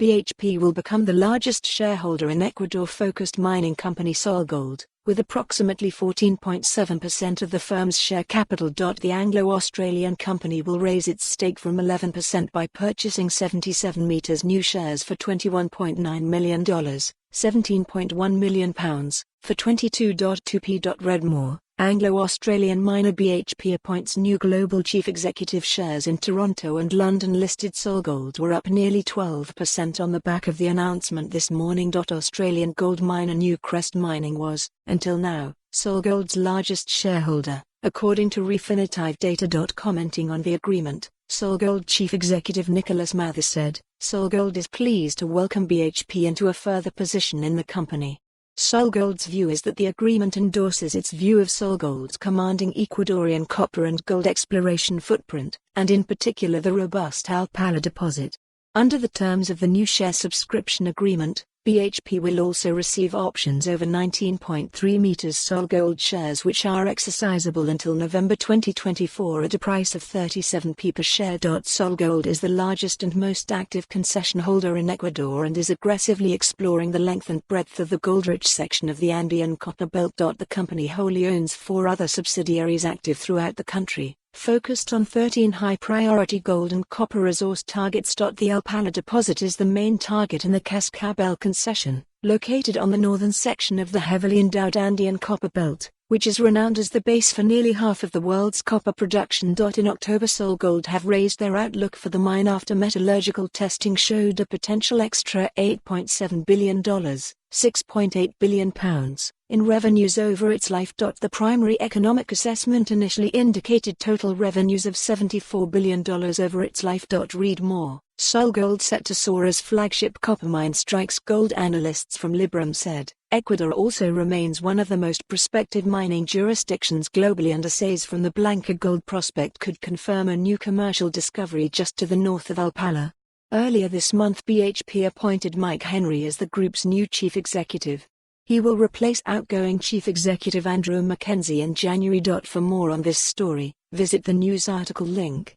BHP will become the largest shareholder in Ecuador-focused mining company Solgold, with approximately 14.7% of the firm's share capital. The Anglo Australian company will raise its stake from 11% by purchasing 77 meters new shares for $21.9 million, £17.1 million, for 22.2p. Redmore, Anglo Australian miner BHP appoints new global chief executive. Shares in Toronto and London-listed Solgold were up nearly 12% on the back of the announcement this morning. Australian gold miner Newcrest Mining was, until now, Solgold's largest shareholder, according to Refinitiv data. Commenting on the agreement, Solgold chief executive Nicholas Mathis said, "Solgold is pleased to welcome BHP into a further position in the company. Solgold's view is that the agreement endorses its view of Solgold's commanding Ecuadorean copper and gold exploration footprint, and in particular the robust Alpala deposit. Under the terms of the new share subscription agreement, BHP will also receive options over 19.3 meters Solgold shares which are exercisable until November 2024 at a price of 37p per share. Solgold is the largest and most active concession holder in Ecuador and is aggressively exploring the length and breadth of the gold-rich section of the Andean Copper Belt. The company wholly owns 4 other subsidiaries active throughout the country, focused on 13 high-priority gold and copper resource targets. The Alpala deposit is the main target in the Cascabel concession, located on the northern section of the heavily endowed Andean Copper Belt, which is renowned as the base for nearly half of the world's copper production. In October, Solgold have raised their outlook for the mine after metallurgical testing showed a potential extra $8.7 billion, £6.8 billion, in revenues over its life. The Primary Economic Assessment initially indicated total revenues of $74 billion over its life. Read more. Solgold set to soar as flagship copper mine strikes gold. Analysts from Librum said, Ecuador also remains one of the most prospective mining jurisdictions globally, and assays from the Blanca gold prospect could confirm a new commercial discovery just to the north of Alpala. Earlier this month, BHP appointed Mike Henry as the group's new chief executive. He will replace outgoing chief executive Andrew Mackenzie in January. For more on this story, visit the news article link.